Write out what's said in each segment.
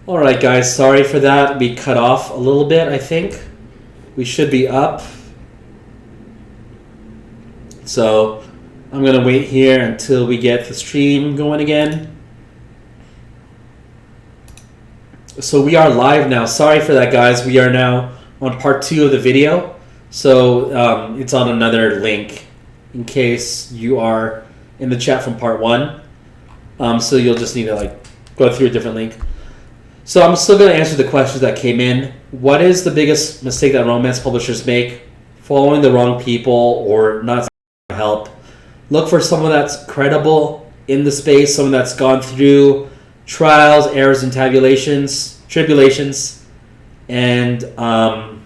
All right, guys. Sorry for that. We cut off a little bit, I think. We should be up. So I'm going to wait here until we get the stream going again. So we are live now. Sorry for that, guys. We are now on part 2 of the video. So it's on another link in case you are in the chat from part 1. So you'll just need to go through a different link. So I'm still going to answer the questions that came in. What is the biggest mistake that romance publishers make? Following the wrong people or not help. Look for someone that's credible in the space, someone that's gone through trials, errors, and tribulations. And I'm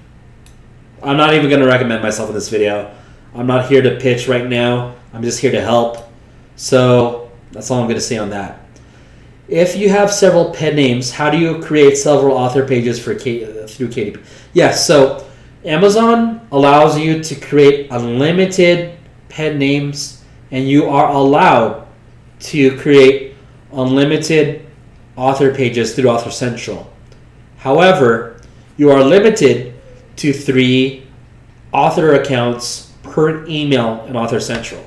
not even going to recommend myself in this video. I'm not here to pitch right now. I'm just here to help. So that's all I'm going to say on that. If you have several pen names, how do you create several author pages through KDP? Yes, so Amazon allows you to create unlimited pen names, and you are allowed to create unlimited author pages through Author Central. However, you are limited to 3 author accounts per email in Author Central.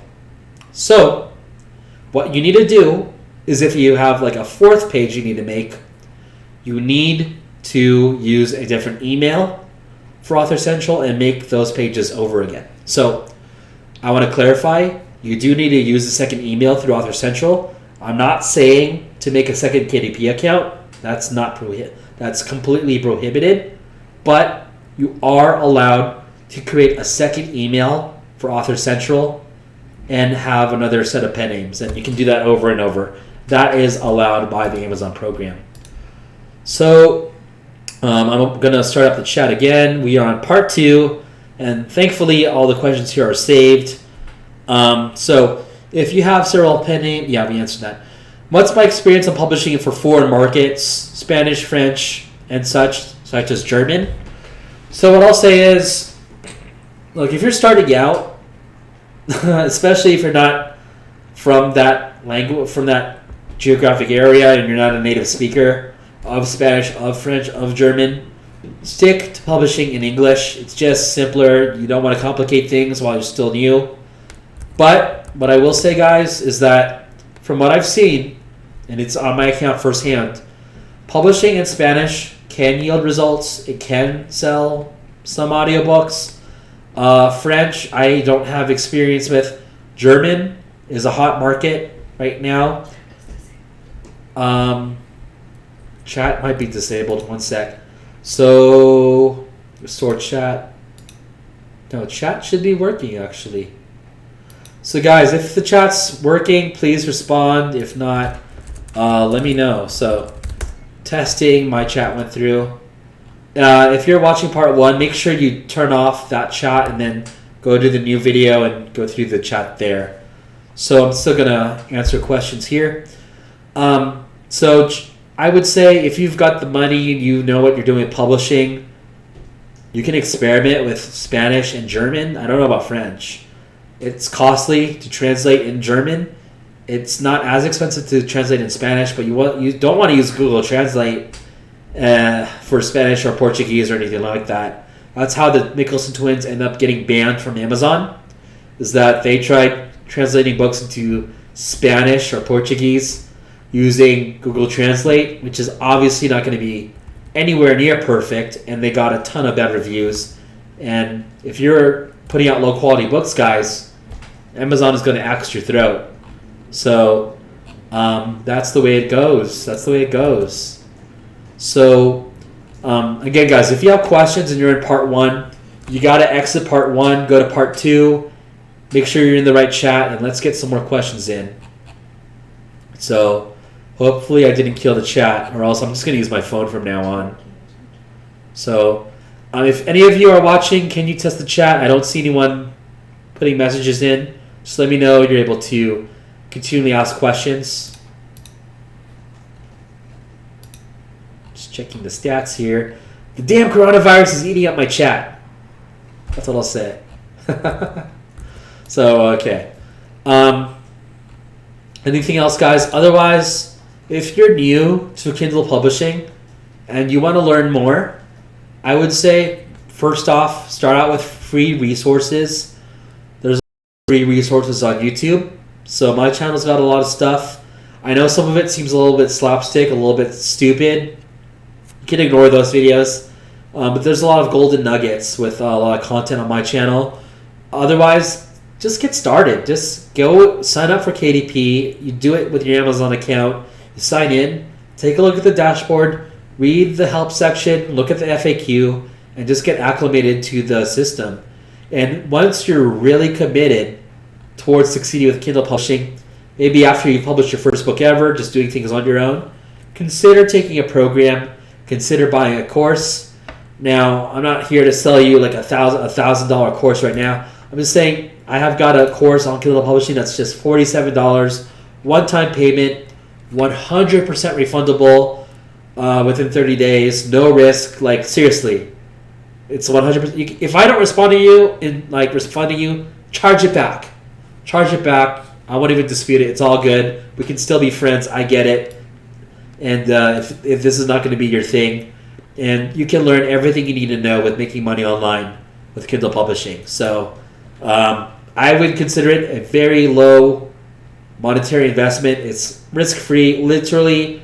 So what you need to do is if you have a 4th page you need to make, you need to use a different email for Author Central and make those pages over again. So I want to clarify, you do need to use the second email through Author Central. I'm not saying to make a second KDP account. That's that's completely prohibited. But you are allowed to create a second email for Author Central and have another set of pen names. And you can do that over and over. That is allowed by the Amazon program. So I'm going to start up the chat again. We are on part 2. And thankfully, all the questions here are saved. So if you have several pen names, we answered that. What's my experience on publishing for foreign markets, Spanish, French, and such as German? So what I'll say is, look, if you're starting out, especially if you're not from that language, from that geographic area, and you're not a native speaker of Spanish, of French, of German, stick to publishing in English. It's just simpler. You don't want to complicate things while you're still new. But what I will say, guys, is that from what I've seen, and it's on my account firsthand, publishing in Spanish can yield results. It can sell some audiobooks. French, I don't have experience with. German is a hot market right now. Chat might be disabled. One sec. So, restore chat. No, chat should be working actually. So guys, if the chat's working, please respond. If not, let me know. So, testing, my chat went through. If you're watching part 1, make sure you turn off that chat and then go to the new video and go through the chat there. So I'm still going to answer questions here. So I would say if you've got the money and you know what you're doing with publishing, you can experiment with Spanish and German. I don't know about French. It's costly to translate in German. It's not as expensive to translate in Spanish, but you don't want to use Google Translate for Spanish or Portuguese or anything like that. That's how the Mickelson twins end up getting banned from Amazon, is that they tried translating books into Spanish or Portuguese using Google Translate, which is obviously not going to be anywhere near perfect, and they got a ton of bad reviews. And if you're putting out low quality books, guys, Amazon is going to axe your throat. So that's the way it goes. So again, guys, if you have questions and you're in part 1, you got to exit part 1, go to part 2, make sure you're in the right chat, and let's get some more questions in. So hopefully I didn't kill the chat, or else I'm just going to use my phone from now on. So if any of you are watching, can you test the chat? I don't see anyone putting messages in. Just let me know you're able to continually ask questions. Just checking the stats here. The damn coronavirus is eating up my chat. That's what I'll say. So, okay. Anything else, guys? Otherwise, if you're new to Kindle publishing, and you want to learn more, I would say, first off, start out with free resources. There's free resources on YouTube. So my channel's got a lot of stuff. I know some of it seems a little bit slapstick, a little bit stupid. You can ignore those videos. But there's a lot of golden nuggets with a lot of content on my channel. Otherwise, just get started. Just go sign up for KDP. You do it with your Amazon account. You sign in, take a look at the dashboard, read the help section, look at the FAQ, and just get acclimated to the system. And once you're really committed towards succeeding with Kindle publishing, maybe after you publish your first book ever, just doing things on your own, consider taking a program, consider buying a course. Now, I'm not here to sell you like a $1,000 course right now. I'm just saying I have got a course on Kindle publishing that's just $47, one-time payment, 100% refundable within 30 days, no risk. Like, seriously, it's 100%. If I don't respond to you in like responding you, charge it back. Charge it back. I won't even dispute it. It's all good. We can still be friends. I get it. And if this is not going to be your thing, and you can learn everything you need to know with making money online with Kindle publishing. So I would consider it a very low monetary investment. It's risk-free. Literally,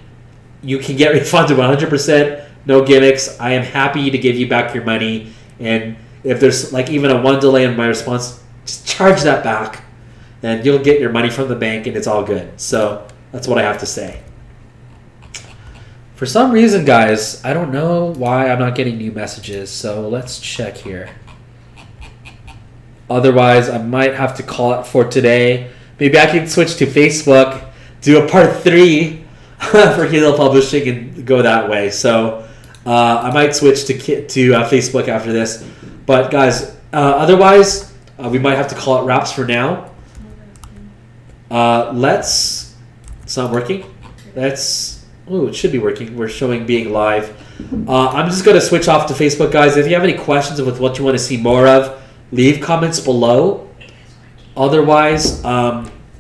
you can get refunded 100%, no gimmicks. I am happy to give you back your money. And if there's like even a one delay in my response, just charge that back. And you'll get your money from the bank and it's all good. So that's what I have to say. For some reason, guys, I don't know why I'm not getting new messages. So let's check here. Otherwise, I might have to call it for today. Maybe I can switch to Facebook, do a part 3 for Kindle publishing and go that way. So I might switch to Facebook after this. But guys, otherwise, we might have to call it wraps for now. It's not working. It should be working. We're showing being live. I'm just going to switch off to Facebook, guys. If you have any questions with what you want to see more of, leave comments below. Otherwise,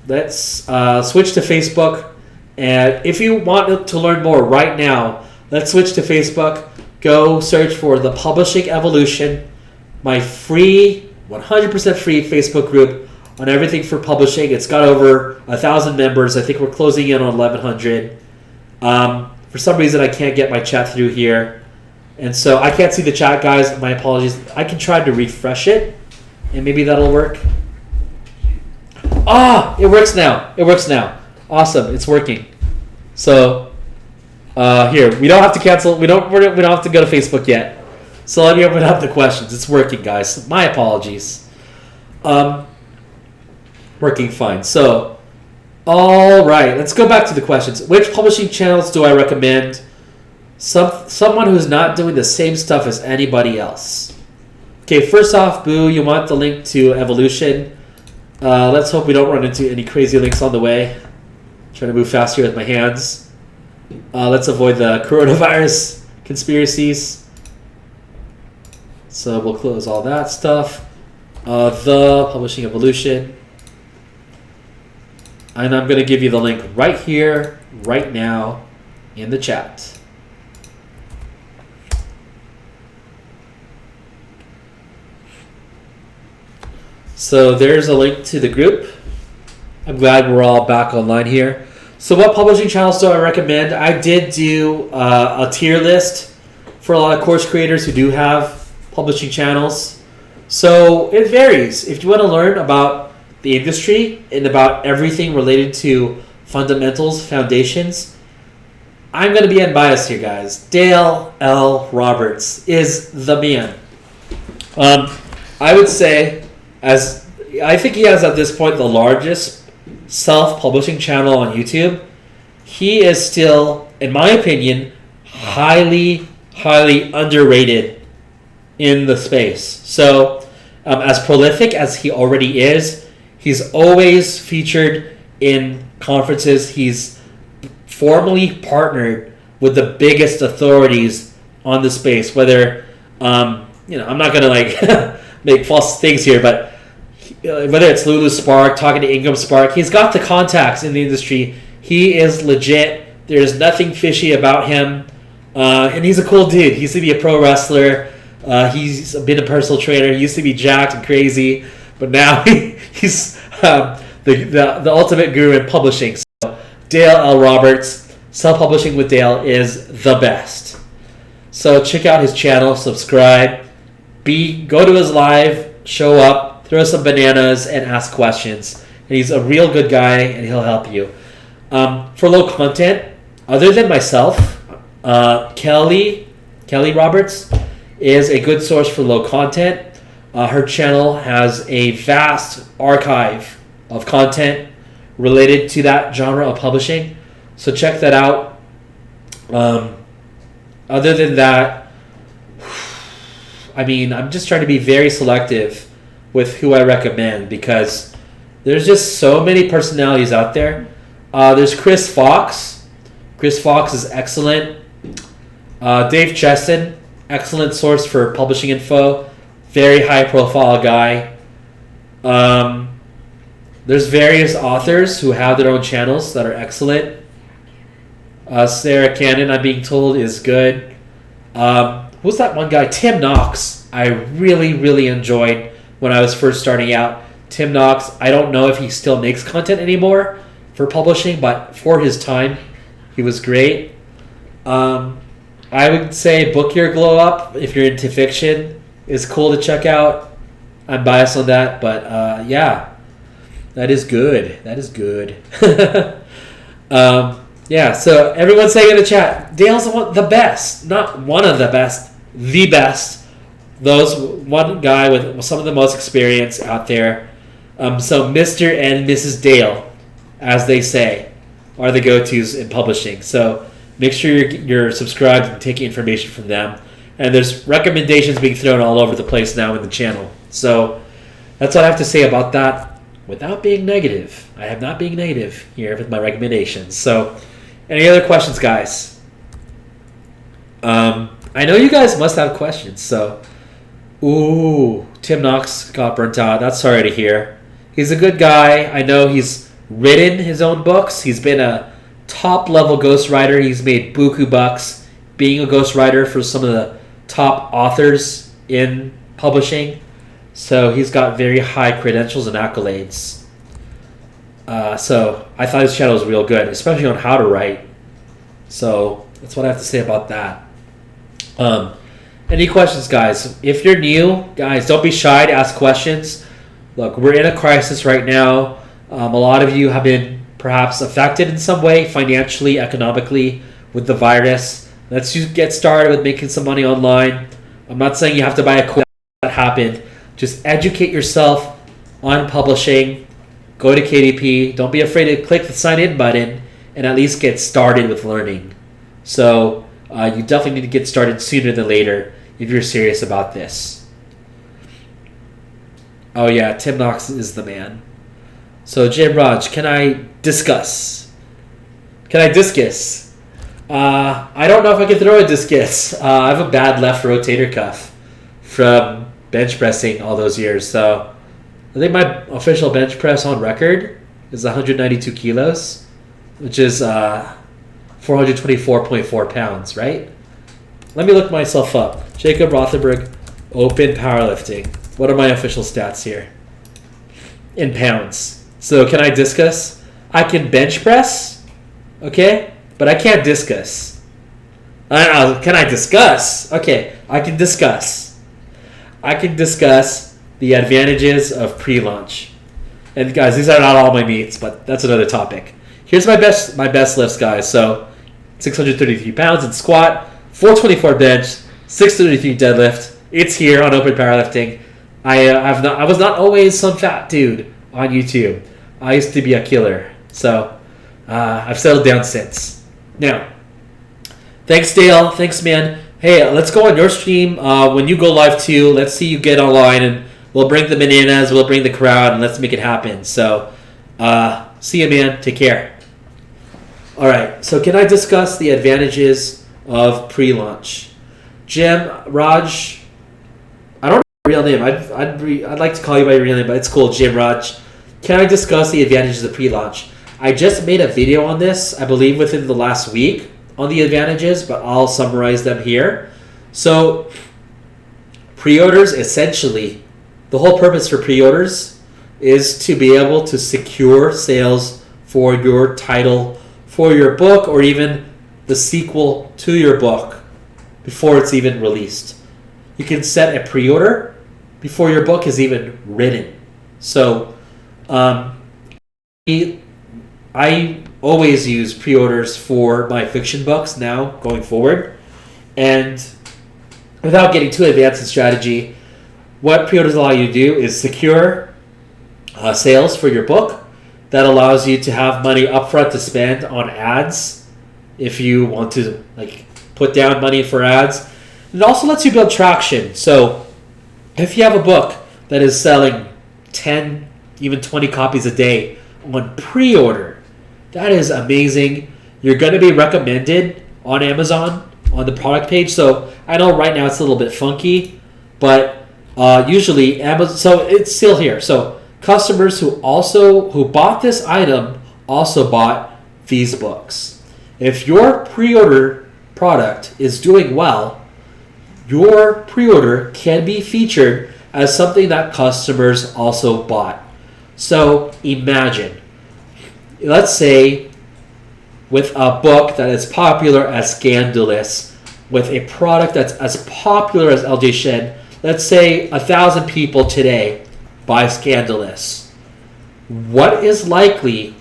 let's switch to Facebook. And if you want to learn more right now, let's switch to Facebook. Go search for The Publishing Evolution, my free, 100% free Facebook group on everything for publishing. It's got over 1,000 members. I think we're closing in on 1,100. For some reason, I can't get my chat through here. And so I can't see the chat, guys. My apologies. I can try to refresh it, and maybe that'll work. It works now. It works now. Awesome. It's working. So here, we don't have to cancel. We don't have to go to Facebook yet. So let me open up the questions. It's working, guys. My apologies. Working fine. So, all right. Let's go back to the questions. Which publishing channels do I recommend? Someone who's not doing the same stuff as anybody else. Okay, first off, Boo, you want the link to Evolution. Let's hope we don't run into any crazy links on the way. Trying to move fast here with my hands. Let's avoid the coronavirus conspiracies. So we'll close all that stuff. The Publishing Evolution. And I'm going to give you the link right here, right now, in the chat. So there's a link to the group. I'm glad we're all back online here. So what publishing channels do I recommend? I did do a tier list for a lot of course creators who do have publishing channels. So it varies. If you want to learn about the industry and about everything related to fundamentals, foundations, I'm going to be unbiased here, guys. Dale L. Roberts is the man. I would say, I think he has at this point the largest self-publishing channel on YouTube. He is still, in my opinion, highly underrated in the space. So as prolific as he already is, he's always featured in conferences. He's formally partnered with the biggest authorities on the space. Whether, I'm not going to make false things here, but whether it's Lulu Spark, talking to Ingram Spark, he's got the contacts in the industry. He is legit. There's nothing fishy about him. And he's a cool dude. He used to be a pro wrestler. He's been a personal trainer. He used to be jacked and crazy, but now he's the ultimate guru in publishing. So Dale L. Roberts, Self-Publishing with Dale, is the best. So check out his channel, subscribe, go to his live, show up, throw some bananas, and ask questions. And he's a real good guy, and he'll help you. For low content, other than myself, Kelly Roberts is a good source for low content. Her channel has a vast archive of content related to that genre of publishing, so check that out. Other than that, I mean, I'm just trying to be very selective with who I recommend because there's just so many personalities out there. There's Chris Fox. Chris Fox is excellent. Dave Chesson, excellent source for publishing info. Very high profile guy. There's various authors who have their own channels that are excellent. Sarah Cannon, I'm being told, is good. Who's that one guy? Tim Knox. I really, really enjoyed when I was first starting out. Tim Knox, I don't know if he still makes content anymore for publishing, but for his time, he was great. I would say Book Your Glow Up, if you're into fiction, is cool to check out. I'm biased on that, but yeah, that is good. That is good. Yeah, so everyone's saying in the chat, Dale's the best. Not one of the best, the best. Those one guy with some of the most experience out there. So Mr. and Mrs. Dale, as they say, are the go-tos in publishing. So make sure you're subscribed and taking information from them. And there's recommendations being thrown all over the place now in the channel. So that's what I have to say about that without being negative. I am not being negative here with my recommendations. So any other questions, guys? I know you guys must have questions. So, ooh, Tim Knox got burnt out. That's sorry to hear. He's a good guy. I know he's written his own books. He's been a top-level ghostwriter. He's made buku bucks being a ghostwriter for some of the top authors in publishing. So he's got very high credentials and accolades. So I thought his channel was real good, especially on how to write. So that's what I have to say about that. Any questions, guys? If you're new, guys, don't be shy to ask questions. Look, we're in a crisis right now. A lot of you have been perhaps affected in some way, financially, economically, with the virus. Let's just get started with making some money online. I'm not saying you have to buy a course that happened. Just educate yourself on publishing. Go to KDP. Don't be afraid to click the sign in button and at least get started with learning. So you definitely need to get started sooner than later if you're serious about this. Oh yeah, Tim Knox is the man. So Jim Raj, can I discuss? Can I discus? I don't know if I can throw a discus. I have a bad left rotator cuff from bench pressing all those years. So I think my official bench press on record is 192 kilos, which is 424.4 pounds, right? Let me look myself up. Jacob Rothenberg, open powerlifting. What are my official stats here? In pounds. So can I discuss? I can bench press, okay? But I can't discuss. Can I discuss? Okay, I can discuss. I can discuss the advantages of pre-launch. And guys, these are not all my meets, but that's another topic. Here's my best lifts, guys. So 633 pounds in squat, 424 bench, 633 deadlift. It's here on Open Powerlifting. I was not always some fat dude on YouTube. I used to be a killer. So I've settled down since. Now, thanks, Dale. Thanks, man. Hey, let's go on your stream when you go live too. Let's see you get online, and we'll bring the bananas, we'll bring the crowd, and let's make it happen. So, see you, man. Take care. All right. So, can I discuss the advantages of pre-launch? Jim, Raj, I don't know your real name. I'd like to call you by your real name, but it's cool, Jim Raj. Can I discuss the advantages of pre-launch? I just made a video on this, I believe, within the last week. on the advantages, but I'll summarize them here. So pre-orders, essentially, the whole purpose for pre-orders is to be able to secure sales for your title, for your book, or even the sequel to your book before it's even released. You can set a pre-order before your book is even written. So I always use pre-orders for my fiction books now going forward. And without getting too advanced in strategy, what pre-orders allow you to do is secure sales for your book. That allows you to have money upfront to spend on ads if you want to put down money for ads. It also lets you build traction. So if you have a book that is selling 10, even 20 copies a day on pre-order, that is amazing. You're going to be recommended on Amazon on the product page. So I know right now it's a little bit funky, but usually Amazon, so it's still here. So customers who bought this item also bought these books. If your pre-order product is doing well, your pre-order can be featured as something that customers also bought. So imagine, let's say with a book that is popular as Scandalous, with a product that's as popular as LJ Shen, let's say 1,000 people today buy Scandalous. What is likely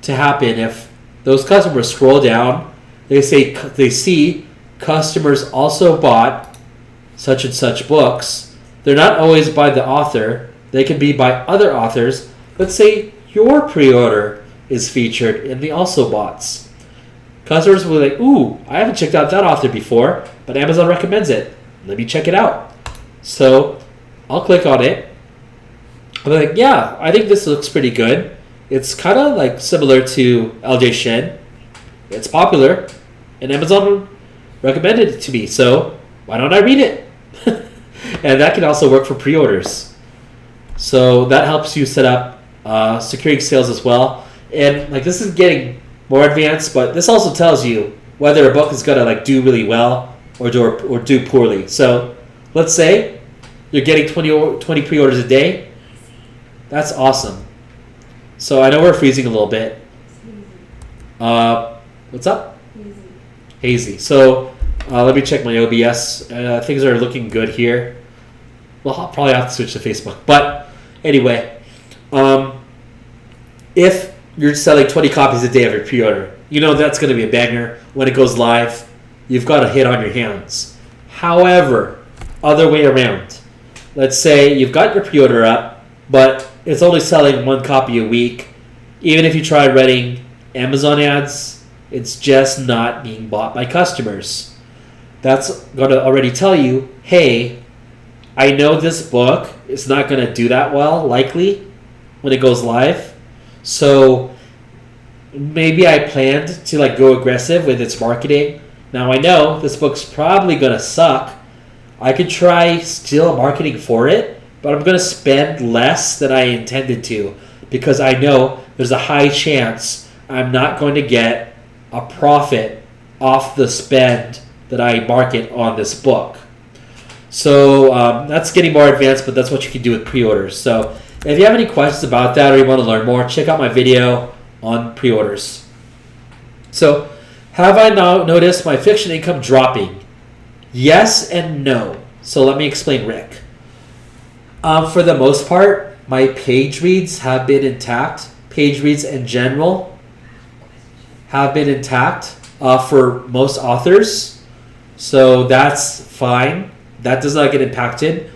to happen if those customers scroll down, they see customers also bought such and such books. They're not always by the author. They can be by other authors. Let's say your pre-order is featured in the also boughts. Customers will be like, ooh, I haven't checked out that author before, but Amazon recommends it. Let me check it out. So I'll click on it. I'm like, yeah, I think this looks pretty good. It's kind of similar to LJ Shen. It's popular, and Amazon recommended it to me, so why don't I read it? And that can also work for pre-orders. So that helps you set up securing sales as well. And this is getting more advanced, but this also tells you whether a book is gonna do really well or do poorly. So let's say you're getting 20 pre-orders a day. That's awesome. So I know we're freezing a little bit. What's up? Hazy. So let me check my OBS. Things are looking good here. Well, I'll probably have to switch to Facebook. But anyway, if you're selling 20 copies a day of your pre-order, you know that's going to be a banger. When it goes live, you've got a hit on your hands. However, other way around. Let's say you've got your pre-order up, but it's only selling 1 copy a week. Even if you try running Amazon ads, it's just not being bought by customers. That's going to already tell you, hey, I know this book is not going to do that well, likely, when it goes live. So maybe I planned to go aggressive with its marketing. Now I know this book's probably going to suck. I could try still marketing for it, but I'm going to spend less than I intended to because I know there's a high chance I'm not going to get a profit off the spend that I market on this book. So that's getting more advanced, but that's what you can do with pre-orders. So if you have any questions about that or you want to learn more, check out my video on pre-orders. So have I now noticed my fiction income dropping? Yes and no. So let me explain, Rick. For the most part, my page reads have been intact. Page reads in general have been intact for most authors. So that's fine. That does not get impacted.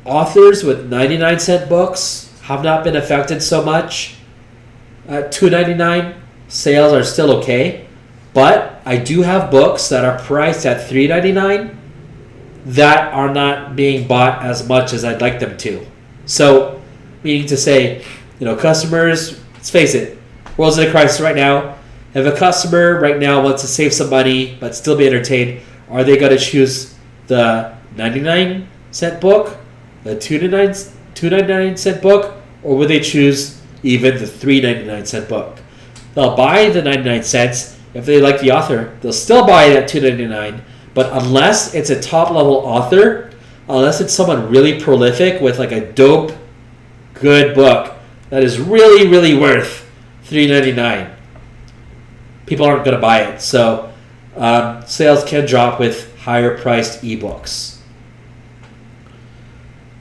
Authors with 99-cent books have not been affected so much. At $2.99, sales are still okay. But I do have books that are priced at $3.99 that are not being bought as much as I'd like them to. So, meaning to say, customers, let's face it, world's in a crisis right now. If a customer right now wants to save some money but still be entertained, are they going to choose the 99-cent book, the 2.99-cent book, or would they choose even the 3.99-cent book? They'll buy the 99 cents if they like the author, they'll still buy it at $2.99. But unless it's a top level author, unless it's someone really prolific with like a dope, good book that is really, really worth $3.99, people aren't going to buy it. So sales can drop with higher priced ebooks.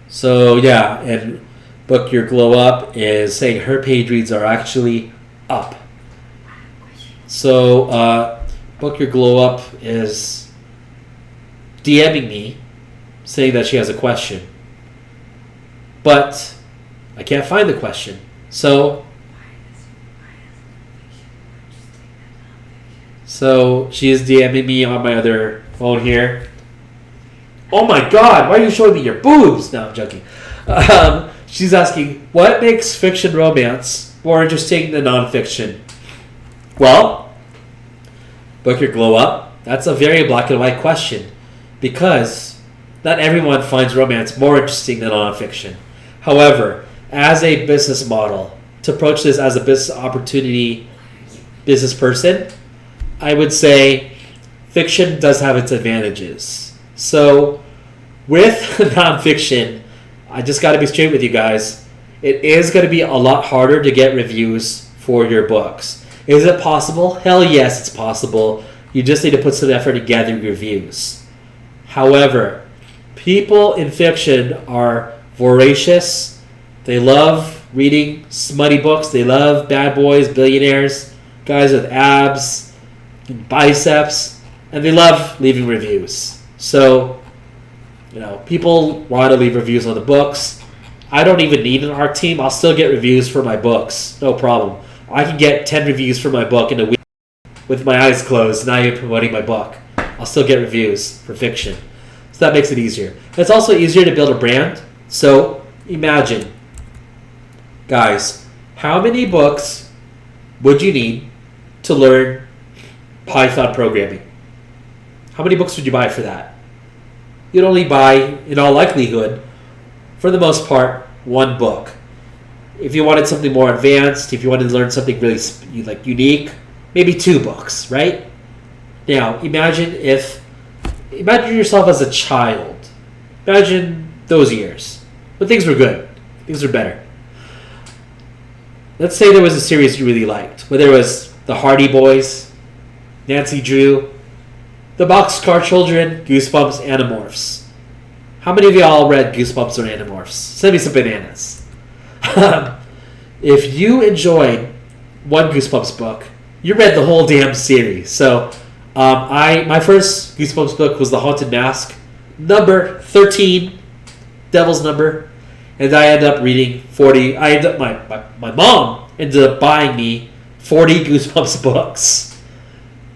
So yeah, and Book Your Glow Up is saying her page reads are actually up. So Book Your Glow Up is DMing me saying that she has a question. But I can't find the question. So she is DMing me on my other phone here. Oh my God, why are you showing me your boobs? No, I'm joking. She's asking, what makes fiction romance more interesting than nonfiction? Well, Book Your Glow Up, that's a very black and white question, because not everyone finds romance more interesting than nonfiction. However, as a business model, to approach this as a business opportunity, business person, I would say fiction does have its advantages. So with nonfiction, I just got to be straight with you guys. It is going to be a lot harder to get reviews for your books. Is it possible? Hell yes, it's possible. You just need to put some effort to gather reviews. However, people in fiction are voracious. They love reading smutty books. They love bad boys, billionaires, guys with abs, biceps, and they love leaving reviews. So, people want to leave reviews on the books. I don't even need an art team. I'll still get reviews for my books. No problem. I can get 10 reviews for my book in a week with my eyes closed, not even promoting my book. I'll still get reviews for fiction. So that makes it easier. It's also easier to build a brand. So imagine, guys, how many books would you need to learn Python programming? How many books would you buy for that? You'd only buy, in all likelihood, for the most part, one book. If you wanted something more advanced, if you wanted to learn something really unique, maybe 2 books, right? Now, imagine yourself as a child. Imagine those years. But things were good. Things were better. Let's say there was a series you really liked, whether it was The Hardy Boys, Nancy Drew, The Boxcar Children, Goosebumps, Animorphs. How many of y'all read Goosebumps or Animorphs? Send me some bananas. If you enjoyed one Goosebumps book, you read the whole damn series. So my first Goosebumps book was The Haunted Mask, number 13, Devil's Number, and I ended up reading 40. My mom ended up buying me 40 Goosebumps books,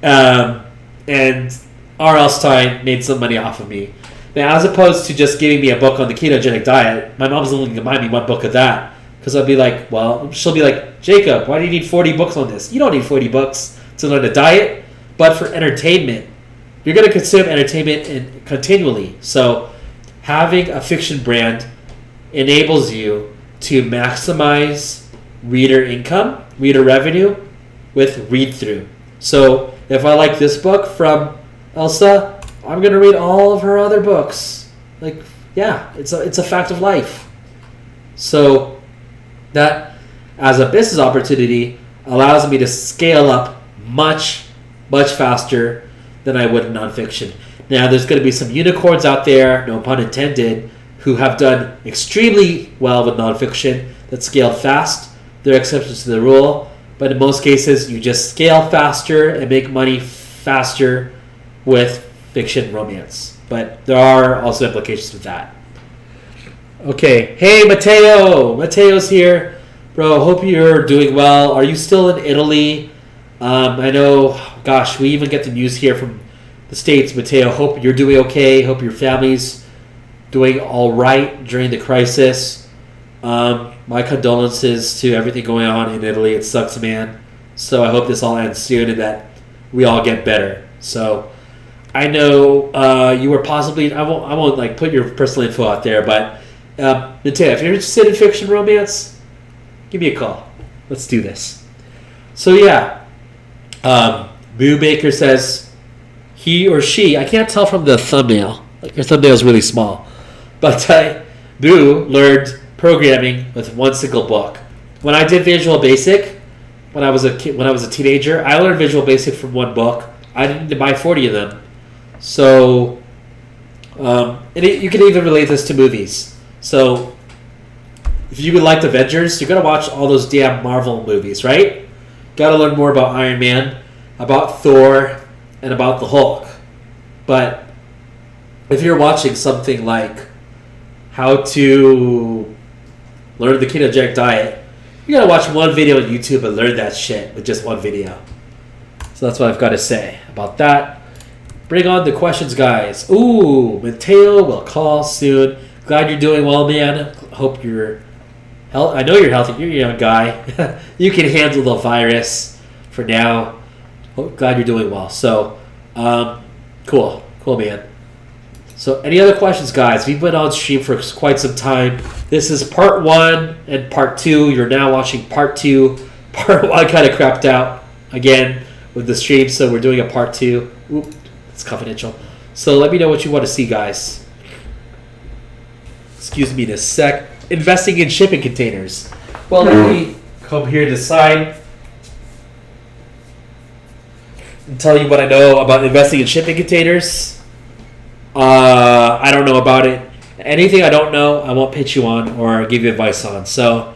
and R.L. Stine made some money off of me. Now, as opposed to just giving me a book on the ketogenic diet, my mom's only going to buy me one book of that. Because I'll be like, she'll be like, Jacob, why do you need 40 books on this? You don't need 40 books to learn a diet, but for entertainment. You're going to consume entertainment continually. So having a fiction brand enables you to maximize reader income, reader revenue, with read-through. So if I like this book from Elsa, I'm going to read all of her other books. It's a fact of life. So that, as a business opportunity, allows me to scale up much, much faster than I would in nonfiction. Now, there's going to be some unicorns out there, no pun intended, who have done extremely well with nonfiction that scaled fast. There are exceptions to the rule, but in most cases, you just scale faster and make money faster with fiction romance. But there are also implications with that. Okay, hey Matteo! Matteo's here. Bro, hope you're doing well. Are you still in Italy? I know, gosh, we even get the news here from the States. Matteo, hope you're doing okay. Hope your family's doing all right during the crisis. My condolences to everything going on in Italy. It sucks, man. So I hope this all ends soon and that we all get better. So I know you were possibly, I won't put your personal info out there, but Matteo, if you're interested in fiction romance, give me a call. Let's do this. So yeah, Boo Baker says he or she, I can't tell from the thumbnail. Like your thumbnail is really small. But Boo learned programming with one single book. When I did Visual Basic, when I was a teenager, I learned Visual Basic from one book. I didn't need to buy 40 of them. So, you can even relate this to movies. So, if you like Avengers, you're going to watch all those damn Marvel movies, right? Got to learn more about Iron Man, about Thor, and about the Hulk. But if you're watching something like how to learn the ketogenic diet, you got to watch one video on YouTube and learn that shit with just one video. So that's what I've got to say about that. Bring on the questions, guys. Ooh, Mateo will call soon. Glad you're doing well, man. Hope you're healthy. I know you're healthy. You're a young guy. You can handle the virus for now. Glad you're doing well. So, cool, man. So, any other questions, guys? We've been on stream for quite some time. This is part 1 and part 2. You're now watching part 2. Part 1 kind of crapped out again with the stream, so we're doing a part 2. Oop, it's confidential. So let me know what you want to see, guys. Excuse me in a sec. Investing in shipping containers. Well, let me come here to the side and tell you what I know about investing in shipping containers. I don't know about it. Anything I don't know, I won't pitch you on or give you advice on. So,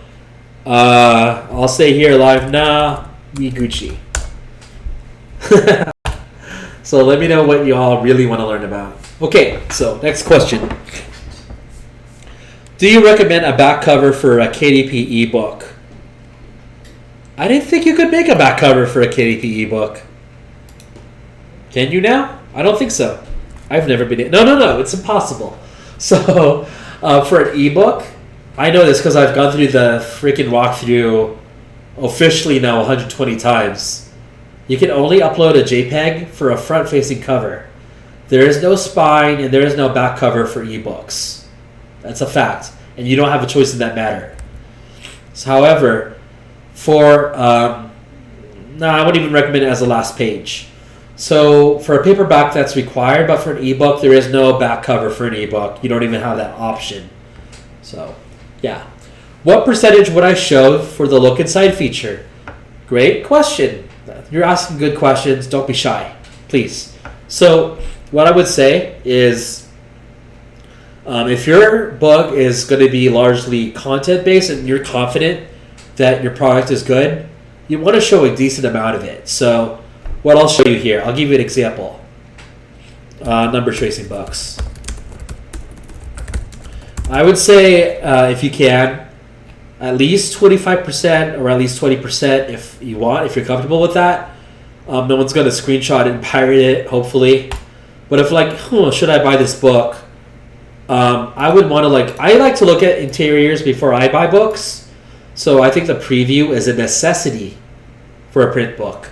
I'll say here live, nah, me Gucci. So let me know what you all really want to learn about. Okay, so next question. Do you recommend a back cover for a KDP ebook? I didn't think you could make a back cover for a KDP ebook. Can you now? I don't think so. I've never been... No, it's impossible. So, for an ebook, I know this because I've gone through the freaking walkthrough officially now 120 times. You can only upload a JPEG for a front-facing cover. There is no spine and there is no back cover for ebooks. That's a fact. And you don't have a choice in that matter. So, however, for... I wouldn't even recommend it as a last page. So, for a paperback, that's required. But for an ebook, there is no back cover for an ebook. You don't even have that option. So, yeah. What percentage would I show for the look inside feature? Great question. You're asking good questions. Don't be shy, please. So what I would say is if your book is going to be largely content-based and you're confident that your product is good, you want to show a decent amount of it. So what I'll show you here, I'll give you an example. Number tracing books. I would say if you can, at least 25% or at least 20% if you want, if you're comfortable with that. No one's going to screenshot it and pirate it, hopefully. But if like, should I buy this book? I would want to I like to look at interiors before I buy books. So I think the preview is a necessity for a print book.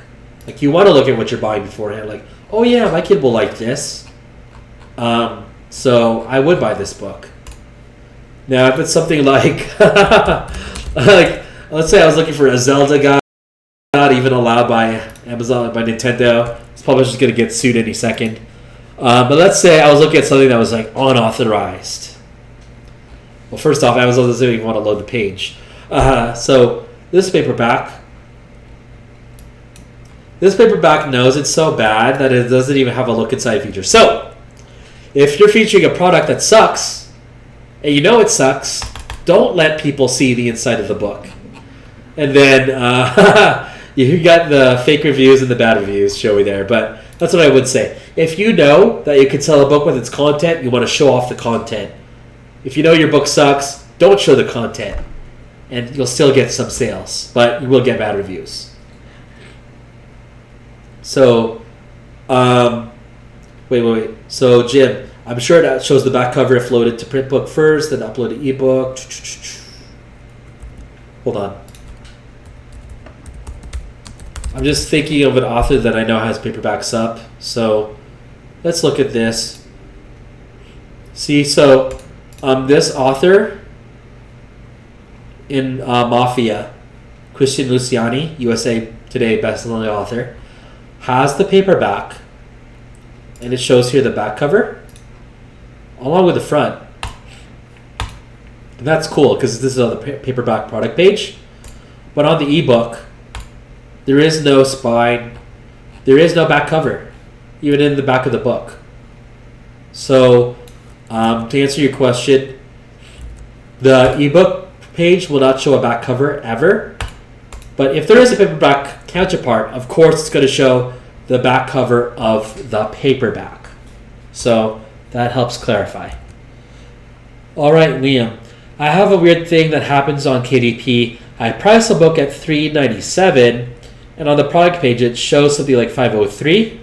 Like you want to look at what you're buying beforehand. Like, oh yeah, my kid will like this. So I would buy this book. Now, if it's something like, like, let's say I was looking for a Zelda guide, not even allowed by Amazon, by Nintendo. This publisher's going to get sued any second. But let's say I was looking at something that was like unauthorized. Well, first off, Amazon doesn't even want to load the page. So this paperback knows it's so bad that it doesn't even have a look inside feature. So if you're featuring a product that sucks, and you know it sucks, don't let people see the inside of the book. And then you got the fake reviews and the bad reviews showy there. But that's what I would say. If you know that you can sell a book with its content, you want to show off the content. If you know your book sucks, don't show the content. And you'll still get some sales, but you will get bad reviews. So, wait. So, Jim, I'm sure that shows the back cover if loaded to print book first, then upload to ebook. Hold on. I'm just thinking of an author that I know has paperbacks up. So let's look at this. See, so this author in Mafia, Christian Luciani, USA Today bestselling author, has the paperback, and it shows here the back cover along with the front. And that's cool because this is on the paperback product page. But on the ebook, there is no spine, there is no back cover, even in the back of the book. So to answer your question, the ebook page will not show a back cover ever. But if there is a paperback counterpart, of course it's going to show the back cover of the paperback. So that helps clarify. All right, Liam. I have a weird thing that happens on KDP. I price a book at $3.97, and on the product page it shows something like $5.03.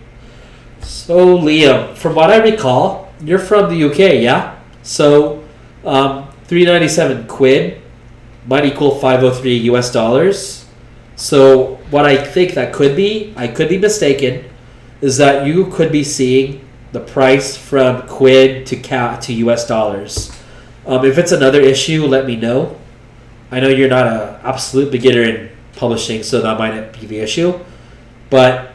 So Liam, from what I recall, you're from the UK, yeah? So $3.97 quid might equal $5.03 US dollars. So what I think that could be, I could be mistaken, is that you could be seeing the price from quid to US dollars. If it's another issue, let me know. I know you're not an absolute beginner in publishing, so that might not be the issue. But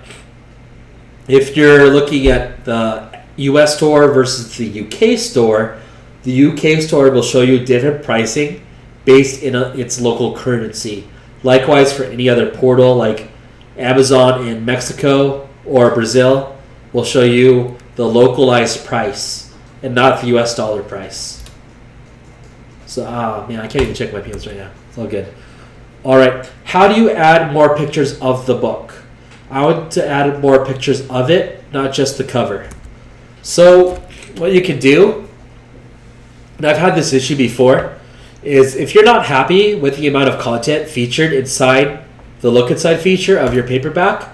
if you're looking at the US store versus the UK store, the UK store will show you different pricing based in its local currency. Likewise, for any other portal like Amazon in Mexico or Brazil, will show you the localized price and not the US dollar price. So, man, I can't even check my PMs right now. It's all good. All right. How do you add more pictures of the book? I want to add more pictures of it, not just the cover. So, what you can do, and I've had this issue before, is if you're not happy with the amount of content featured inside the look inside feature of your paperback,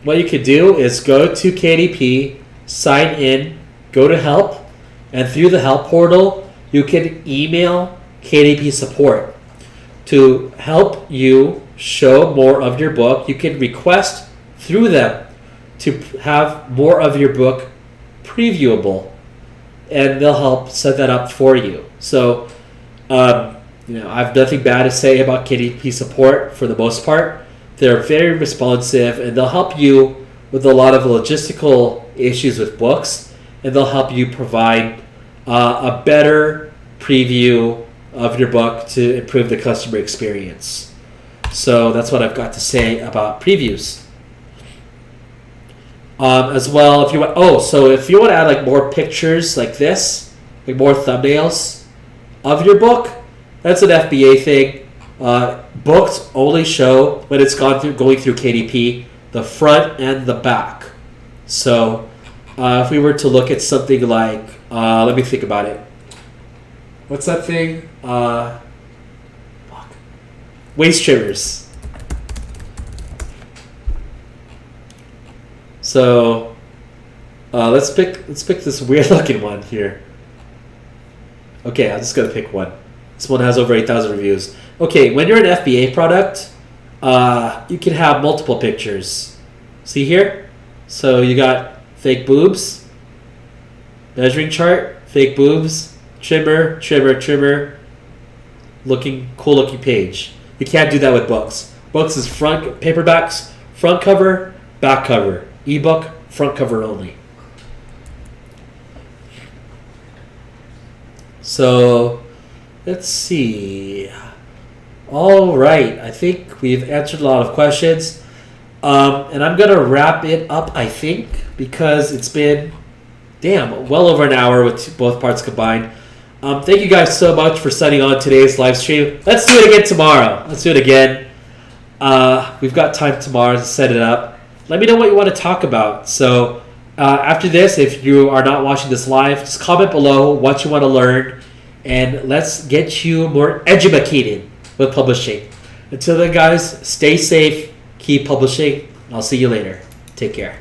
what you could do is go to KDP, sign in, go to help, and through the help portal, you can email KDP support to help you show more of your book. You can request through them to have more of your book previewable, and they'll help set that up for you. So I have nothing bad to say about KDP support for the most part. They're very responsive, and they'll help you with a lot of logistical issues with books, and they'll help you provide a better preview of your book to improve the customer experience. So that's what I've got to say about previews. As well, if you want, if you want to add like more pictures like this, like more thumbnails of your book, that's an FBA thing. Books only show when it's going through KDP, the front and the back. So if we were to look at something like, let me think about it. What's that thing? Waist trimmers. So let's pick this weird looking one here. Okay, I'm just gonna pick one. This one has over 8,000 reviews. Okay, when you're an FBA product, you can have multiple pictures. See here? So you got fake boobs, measuring chart, fake boobs, trimmer, cool looking page. You can't do that with books. Books is paperbacks, front cover, back cover. Ebook, front cover only. So let's see. All right, I think we've answered a lot of questions. And I'm going to wrap it up, I think, because it's been, well over an hour with both parts combined. Thank you guys so much for studying on today's live stream. Let's do it again tomorrow. Let's do it again. We've got time tomorrow to set it up. Let me know what you want to talk about. So after this, if you are not watching this live, just comment below what you want to learn, and let's get you more educated with publishing. Until then, guys, stay safe, keep publishing. I'll see you later. Take care.